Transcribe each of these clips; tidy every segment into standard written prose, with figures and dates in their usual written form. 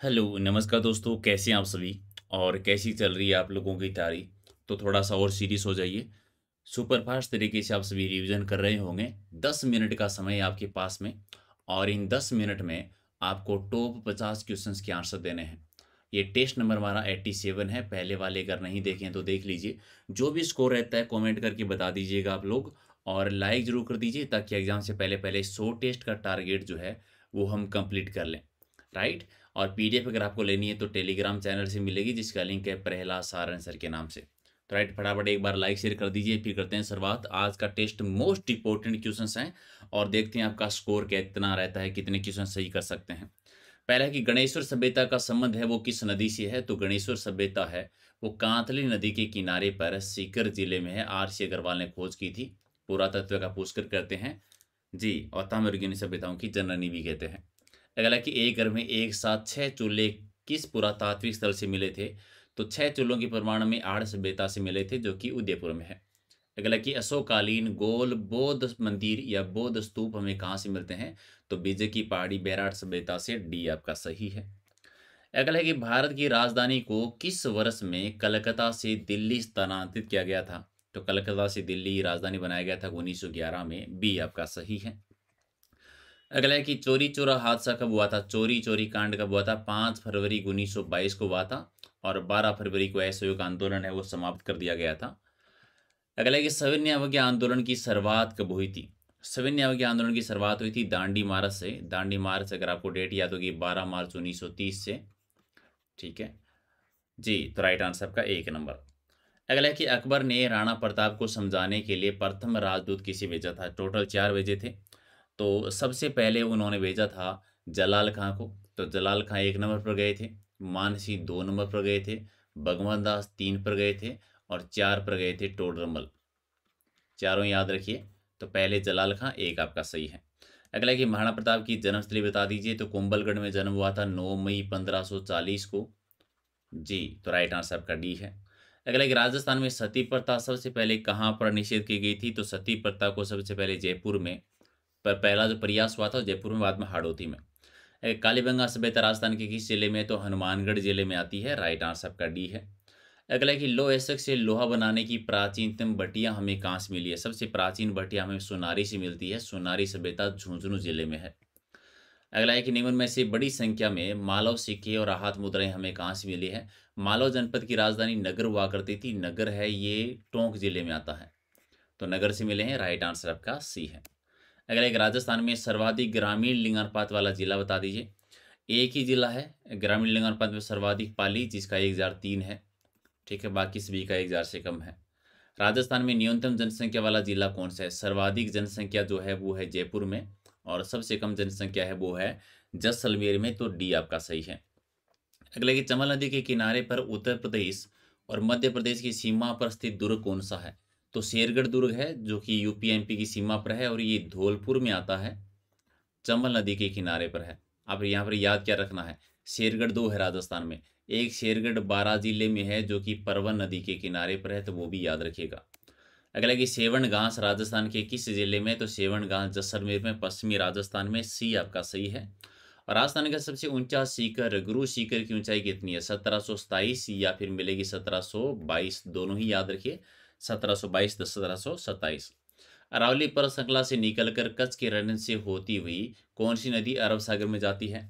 Hello, नमस्कार दोस्तों, कैसे हैं आप सभी? और कैसी चल रही है आप लोगों की तैयारी? तो थोड़ा-सा और सीरियस हो जाइए। सुपरफास्ट तरीके से आप सभी रिवीजन कर रहे होंगे। 10 मिनट का समय है आपके पास में और इन 10 मिनट में आपको टॉप 50 क्वेश्चंस के आंसर देने हैं। ये टेस्ट नंबर हमारा 87 है, पहले वाले अगर नहीं देखे हैं तो देख लीजिए। जो भी स्कोर रहता है कमेंट करके बता दीजिएगा आप लोग और लाइक ज़रूर कर दीजिए ताकि एग्ज़ाम से पहले-पहले 100 टेस्ट का टारगेट जो है, वो हम कंप्लीट कर लें। राइट? और पीडीएफ अगर आपको लेनी है तो टेलीग्राम चैनल से मिलेगी जिसका लिंक है प्रहलाद सारन सर के नाम से। तो राइट फटाफट एक बार लाइक शेयर कर दीजिए फिर करते हैं शुरुआत। आज का टेस्ट मोस्ट इंपॉर्टेंट क्वेश्चंस हैं और देखते हैं आपका स्कोर कितना रहता है, कितने क्वेश्चन सही कर सकते हैं। पहला है कि गणेश्वर सभ्यता का संबंध है वो किस नदी से है? तो गणेश्वर सभ्यता है वो कांतली नदी के किनारे पर सीकर जिले में है। आर.सी. अग्रवाल ने खोज की थी। पुरातत्व का पुष्कर करते हैं जी और ताम्रयुगीन सभ्यताओं की जननी भी कहते हैं। अगला कि एक घर में एक साथ 6 चूल्हे किस पुरातात्विक स्थल से मिले थे? तो 6 चूल्हों के प्रमाण में आड़ सभ्यता से मिले थे जो कि उदयपुर में है। अगला कि अशोककालीन गोल बौद्ध मंदिर या बौद्ध स्तूप हमें कहाँ से मिलते हैं? तो बीजे की पहाड़ी बैराट सभ्यता से। डी आपका सही है। अगला है कि भारत की राजधानी को किस वर्ष में कलकत्ता से दिल्ली स्थानांतरित किया गया था? तो कलकत्ता से दिल्ली राजधानी बनाया गया था 1911 में। बी आपका सही है। अगला है कि चोरी चोरा हादसा कब हुआ था? चोरी चोरी कांड कब हुआ था? 5 फरवरी 1922 को हुआ था और 12 फरवरी को असहयोग आंदोलन है वो समाप्त कर दिया गया था। अगला है कि सविनय अवज्ञा आंदोलन की शुरुआत कब हुई थी? सविनय अवज्ञा आंदोलन की शुरुआत हुई थी दांडी मार्च से। दांडी मार्च अगर आपको डेट याद होगी 12 मार्च 1930 से। ठीक है जी, तो राइट आंसर आपका 1 नंबर। अगला है कि अकबर ने राणा प्रताप को समझाने के लिए प्रथम राजदूत किसे भेजा था? टोटल 4 भेजे थे। तो सबसे पहले उन्होंने भेजा था जलाल खां को। तो जलाल खां 1 नंबर पर गए थे, मानसी 2 नंबर पर गए थे, भगवंत दास 3 पर गए थे और 4 पर गए थे टोडरमल। चारों याद रखिए। तो पहले जलाल खां 1 आपका सही है। अगला कि महाराणा प्रताप की जन्मस्थली बता दीजिए। तो कुंभलगढ़ में जन्म हुआ था 9 मई 1540 को। जी, तो राइट आंसर आपका डी है। अगला कि राजस्थान में सती प्रथा सबसे पहले कहाँ पर निषेध की गई थी? तो सती प्रथा को सबसे पहले जयपुर में पर पहला जो प्रयास हुआ था जयपुर में, बाद में हाड़ौती में। कालीबंगा सभ्यता राजस्थान के किस जिले में है? तो हनुमानगढ़ जिले में आती है। राइट आंसर आपका डी है। अगला है कि लौह अयस्क से लोहा बनाने की प्राचीनतम भट्टियां हमें कहाँ से मिली है? सबसे प्राचीन भट्टियां हमें सोनारी से मिलती है। सोनारी सभ्यता झुंझुनू जिले में है। अगला है कि निम्न में से बड़ी संख्या में मालव सिक्के और आहत मुद्राएं हमें कहाँ से मिली है? मालव जनपद की राजधानी नगर हुआ करती थी। नगर है ये टोंक जिले में आता है। तो नगर से मिले हैं। राइट आंसर आपका सी है। अगर एक राजस्थान में सर्वाधिक ग्रामीण लिंगानुपात वाला जिला बता दीजिए। एक ही जिला है ग्रामीण लिंगानुपात में सर्वाधिक पाली जिसका 1003 है। ठीक है, बाकी सभी का 1000 से कम है। राजस्थान में न्यूनतम जनसंख्या वाला जिला कौन सा है? सर्वाधिक जनसंख्या जो है वो है जयपुर में और सबसे कम जनसंख्या है वो है जैसलमेर में। तो डी आपका सही है। अगले कि चंबल नदी के किनारे पर उत्तर प्रदेश और मध्य प्रदेश की सीमा पर स्थित दुर्ग कौन सा है? तो शेरगढ़ दुर्ग है जो कि यूपी एमपी की सीमा पर है और ये धौलपुर में आता है। चंबल नदी के किनारे पर है। अब यहाँ पर याद क्या रखना है? शेरगढ़ 2 है राजस्थान में। एक शेरगढ़ बारां जिले में है जो कि परवन नदी के किनारे पर है, तो वो भी याद रखिएगा। अगला कि सेवन घास राजस्थान के किस जिले में? तो सेवन घास जैसलमेर में, पश्चिमी राजस्थान में। सी आपका सही है। और राजस्थान का सबसे ऊंचा शिखर गुरु शिखर की ऊंचाई कितनी है? 1727 या फिर मिलेगी 1722, दोनों ही याद रखिए। 1722 1727। अरावली पर्वत श्रृंखला से निकलकर कच्छ के रण से होती हुई कौन सी नदी अरब सागर में जाती है?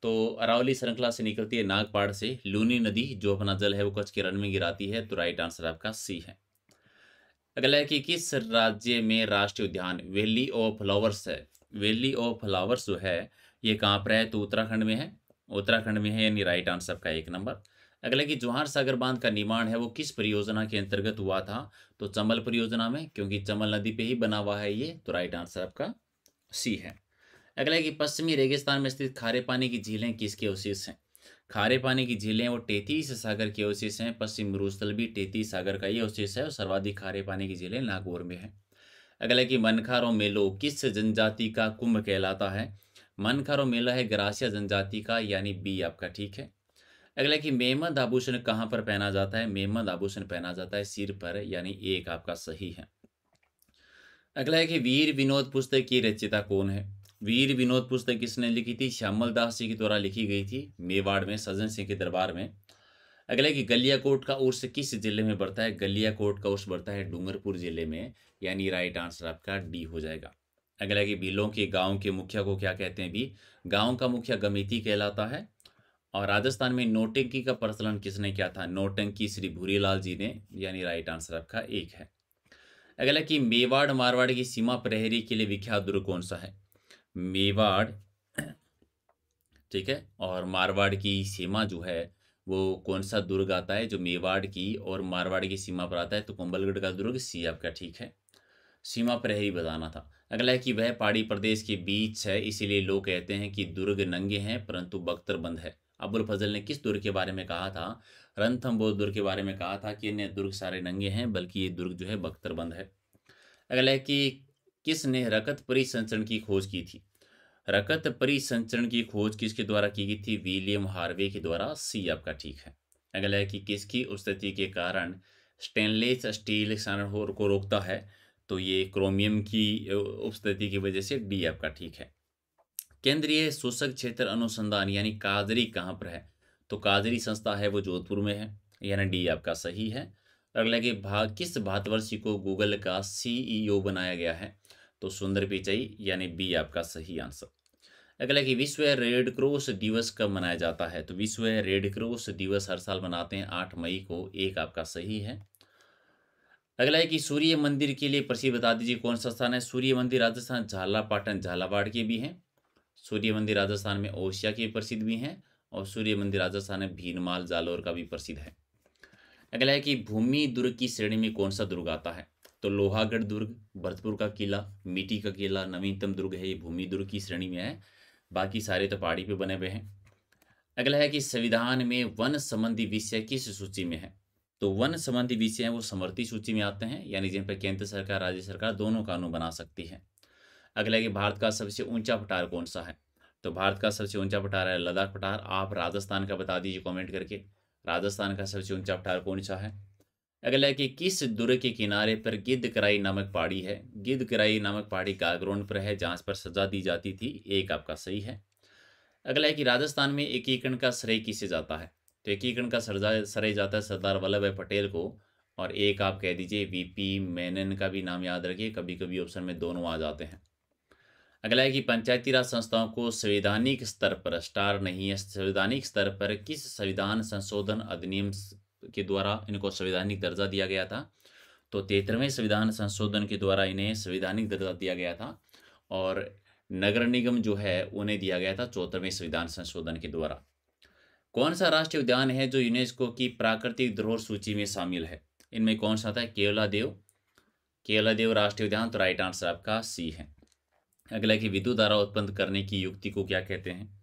तो अरावली श्रृंखला से निकलती है नागपाड़ से लूनी नदी जो अपना जल है वो कच्छ के रण में गिराती है। तो राइट आंसर आपका सी है। अगला है कि किस राज्य में राष्ट्रीय उद्यान वैली ऑफ फ्लावर्स है? वैली ऑफ फ्लावर्स जो है ये कहाँ पर है? तो उत्तराखंड में है। उत्तराखंड में है यानी राइट आंसर का 1 नंबर। अगला है कि जवाहर सागर बांध का निर्माण है वो किस परियोजना के अंतर्गत हुआ था? तो चंबल परियोजना में, क्योंकि चंबल नदी पे ही बना हुआ है ये। तो राइट आंसर आपका सी है। अगला है कि पश्चिमी रेगिस्तान में स्थित खारे पानी की झीलें किसके अवशेष हैं? खारे पानी की झीलें वो टेतीस सागर के अवशेष हैं। पश्चिम मरुस्थल भी टेतीस सागर का ही अवशेष है और सर्वाधिक खारे पानी की झीलें नागौर में है। अगला है कि मनखारो मेलो किस जनजाति का कुंभ कहलाता है? मनखारो मेला है ग्रासिया जनजाति का, यानी बी आपका ठीक है। अगला है कि मेमद आभूषण कहाँ पर पहना जाता है? मेमद आभूषण पहना जाता है सिर पर, यानी 1 आपका सही है। अगला है कि वीर विनोद पुस्तक की रचयिता कौन है? वीर विनोद पुस्तक किसने लिखी थी? श्यामल दास जी के द्वारा लिखी गई थी, मेवाड़ में सज्जन सिंह के दरबार में। अगला है कि गलियाकोट का उर्स किस जिले में बढ़ता है? गलियाकोट का उर्स बढ़ता है डूंगरपुर जिले में, यानी राइट आंसर आपका डी हो जाएगा। अगला है कि भीलों के गांव के मुखिया को क्या कहते हैं? भी गांव का मुखिया गमिती कहलाता है। और राजस्थान में नौटंकी का प्रचलन किसने किया था? नौटंकी श्री भूरीलाल जी ने, यानी राइट आंसर आपका एक है। अगला कि मेवाड़ मारवाड़ की सीमा प्रहरी के लिए विख्यात दुर्ग कौन सा है? मेवाड़, ठीक है, और मारवाड़ की सीमा जो है वो कौन सा दुर्ग आता है जो मेवाड़ की और मारवाड़ की सीमा पर आता है? तो कुंभलगढ़ का दुर्ग, सी आपका ठीक है। सीमा प्रहरी बताना था। अगला है कि वह पहाड़ी प्रदेश के बीच है, इसीलिए लोग कहते हैं कि दुर्ग नंगे हैं परंतु बख्तरबंद है। अबुल फजल ने किस दुर्ग के बारे में कहा था? रणथंभौर दुर्ग के बारे में कहा था कि अन्य दुर्ग सारे नंगे हैं, बल्कि ये दुर्ग जो है बख्तरबंद है। अगला है कि किसने रकत परिसंचरण की खोज की थी? रकत परिसंचरण की खोज किसके द्वारा की गई थी? विलियम हार्वे के द्वारा, सी आपका ठीक है। अगला है कि किसकी उपस्थिति के कारण स्टेनलेस स्टील क्षरण को रोकता है? तो ये क्रोमियम की उपस्थिति की वजह से, डी आपका ठीक है। केंद्रीय शोषक क्षेत्र अनुसंधान यानी काजरी कहाँ पर है? तो काजरी संस्था है वो जोधपुर में है, यानी डी आपका सही है। अगला कि भाग किस भारतवर्षी को गूगल का सीईओ बनाया गया है? तो सुंदर पिचाई, यानी बी आपका सही आंसर। अगला कि विश्व रेड क्रॉस दिवस कब मनाया जाता है? तो विश्व रेड क्रॉस दिवस हर साल मनाते हैं 8 मई को, एक आपका सही है। अगला है कि सूर्य मंदिर के लिए प्रसिद्ध बता दीजिए कौन सा स्थान है? सूर्य मंदिर राजस्थान झालापाटन झालावाड़ के भी हैं, सूर्य मंदिर राजस्थान में ओसिया के प्रसिद्ध भी हैं, और सूर्य मंदिर राजस्थान में भीनमाल जालोर का भी प्रसिद्ध है। अगला है कि भूमि दुर्ग की श्रेणी में कौन सा दुर्ग आता है? तो लोहागढ़ दुर्ग, भरतपुर का किला, मिट्टी का किला नवीनतम दुर्ग है, ये भूमि दुर्ग की श्रेणी में है, बाकी सारे तो पहाड़ी पे बने हुए हैं। अगला है कि संविधान में वन संबंधी विषय किस सूची में है? तो वन संबंधी विषय हैं वो समवर्ती सूची में आते हैं, यानी जिन पर केंद्र सरकार राज्य सरकार दोनों कानून बना सकती है। अगला है कि भारत का सबसे ऊंचा पठार कौन सा है? तो भारत का सबसे ऊंचा पठार है लद्दाख पठार। आप राजस्थान का बता दीजिए कमेंट करके, राजस्थान का सबसे ऊंचा पठार कौन सा है? अगला है कि किस दुर्ग के किनारे पर गिद्धकराई नामक पहाड़ी है? गिद्धकराई नामक पहाड़ी गागरोन पर है, जहाँ पर सजा दी जाती थी, एक आपका सही है। अगला है कि राजस्थान में एकीकरण का श्रेय किसे जाता है? तो एकीकरण का श्रेय जाता है सरदार वल्लभ भाई पटेल को, और एक आप कह दीजिए वीपी मेनन का भी नाम याद रखिए, कभी कभी ऑप्शन में दोनों आ जाते हैं। अगला है कि पंचायती राज संस्थाओं को संवैधानिक स्तर पर, स्टार नहीं है, संवैधानिक स्तर पर किस संविधान संशोधन अधिनियम के द्वारा इनको संवैधानिक दर्जा दिया गया था? तो 73वें संविधान संशोधन के द्वारा इन्हें संवैधानिक दर्जा दिया गया था, और नगर निगम जो है उन्हें दिया गया था 74वें संविधान संशोधन के द्वारा। कौन सा राष्ट्रीय उद्यान है जो यूनेस्को की प्राकृतिक धरोहर सूची में शामिल है? इनमें कौन सा था? केवलादेव, केवलादेव राष्ट्रीय उद्यान, तो राइट आंसर आपका सी है। अगला कि विद्युत धारा उत्पन्न करने की युक्ति को क्या कहते हैं?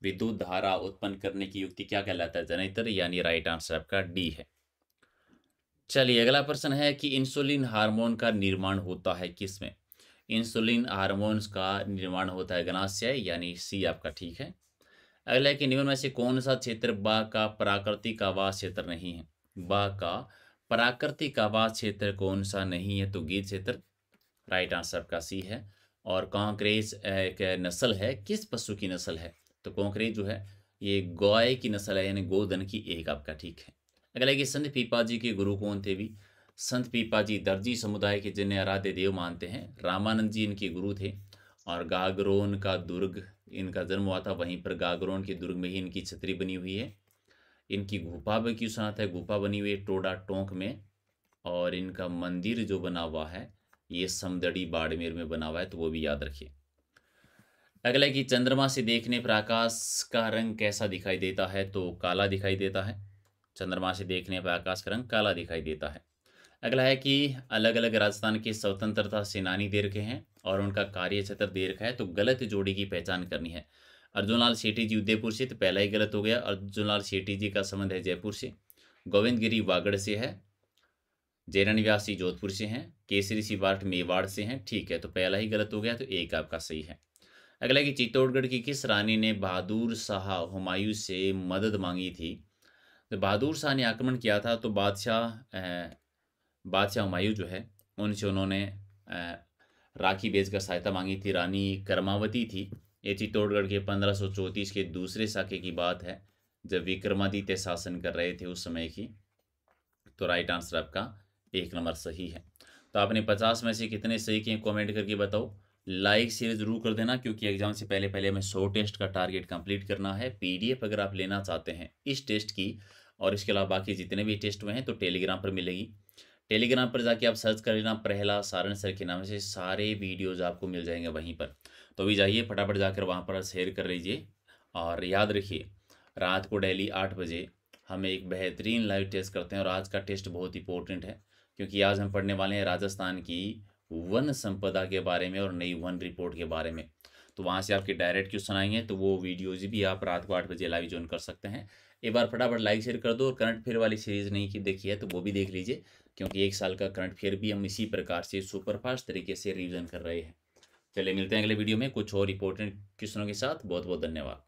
विद्युत धारा उत्पन्न करने की युक्ति क्या कहलाता है? जनरेटर, यानी राइट आंसर आपका डी है। चलिए अगला प्रश्न है कि इंसुलिन हार्मोन का निर्माण होता है किसमें? इंसुलिन हार्मोन्स का निर्माण होता है ग्नाशय, यानी सी आपका ठीक है। अगला है कि निम्न में से कौन सा क्षेत्र बाघ का प्राकृतिक आवास क्षेत्र नहीं है? बाघ का प्राकृतिक आवास क्षेत्र कौन सा नहीं है? तो गिर क्षेत्र, राइट आंसर आपका सी है। और कॉन्क्रेज एक नस्ल है, किस पशु की नस्ल है? तो कॉन्क्रेज जो है ये गाय की नस्ल है, यानी गोधन की, एक आपका ठीक है। अगला है कि संत पीपा जी के गुरु कौन थे? भी संत पीपा जी दर्जी समुदाय के जिन्हें आराध्य देव मानते हैं, रामानंद जी इनके गुरु थे। और गागरोन का दुर्ग इनका जन्म हुआ था, वहीं पर गागरोन के दुर्ग में ही इनकी छतरी बनी हुई है। इनकी गुफा भी क्यों सुना था? गुफा बनी हुई है टोडा टोंक में, और इनका मंदिर जो बना हुआ है ये समदड़ी बाड़मेर में बना हुआ है, तो वो भी याद रखिए। अगला है कि चंद्रमा से देखने पर आकाश का रंग कैसा दिखाई देता है? तो काला दिखाई देता है, चंद्रमा से देखने पर आकाश का रंग काला दिखाई देता है। अगला है कि अलग अलग राजस्थान के स्वतंत्रता सेनानी दे रखे हैं और उनका कार्य क्षेत्र दे रखा है, तो गलत जोड़ी की पहचान करनी है। अर्जुनलाल शेट्टी जी उदयपुर से, तो पहला ही गलत हो गया। अर्जुनलाल शेट्टी जी का संबंध है जयपुर से, गोविंद गिरी वागड़ से है, जयरन व्यासी जोधपुर से हैं, केसरी सिबार्ट मेवाड़ से हैं, ठीक है, तो पहला ही गलत हो गया, तो एक आपका सही है। अगला कि चित्तौड़गढ़ की किस रानी ने बहादुर शाह हुमायूं से मदद मांगी थी? तो बहादुर शाह ने आक्रमण किया था, तो बादशाह हुमायूं जो है उनसे उन्होंने राखी बेचकर सहायता मांगी थी रानी कर्मावती थी। ये चित्तौड़गढ़ के 1534 के दूसरे साके की बात है, जब विक्रमादित्य शासन कर रहे थे उस समय की। तो राइट आंसर आपका 1 नंबर सही है। तो आपने 50 में से कितने सही किए कमेंट करके बताओ। लाइक शेयर जरूर कर देना, क्योंकि एग्जाम से पहले पहले हमें 100 टेस्ट का टारगेट कंप्लीट करना है। पीडीएफ अगर आप लेना चाहते हैं इस टेस्ट की और इसके अलावा बाकी जितने भी टेस्ट हुए हैं तो टेलीग्राम पर मिलेगी। टेलीग्राम पर जाके आप सर्च कर लेना प्रहलाद सारण सर के नाम से, सारे वीडियोज आपको मिल जाएंगे वहीं पर। तो अभी जाइए फटाफट जाकर वहाँ पर शेयर कर लीजिए। और याद रखिए, रात को डेली 8 बजे हम एक बेहतरीन लाइव टेस्ट करते हैं और आज का टेस्ट बहुत इंपॉर्टेंट है, क्योंकि आज हम पढ़ने वाले हैं राजस्थान की वन संपदा के बारे में और नई वन रिपोर्ट के बारे में। तो वहाँ से आपके डायरेक्ट क्वेश्चन आएंगे, तो वो वीडियोज भी आप रात को 8 बजे लाइव ज्वाइन कर सकते हैं। एक बार फटाफट लाइक शेयर कर दो, और करंट अफेयर वाली सीरीज़ नहीं की देखी है तो वो भी देख लीजिए, क्योंकि 1 साल का करंट अफेयर भी हम इसी प्रकार से सुपरफास्ट तरीके से रिविजन कर रहे हैं। चलिए मिलते हैं अगले वीडियो में कुछ और इंपॉर्टेंट क्वेश्चनों के साथ। बहुत बहुत धन्यवाद।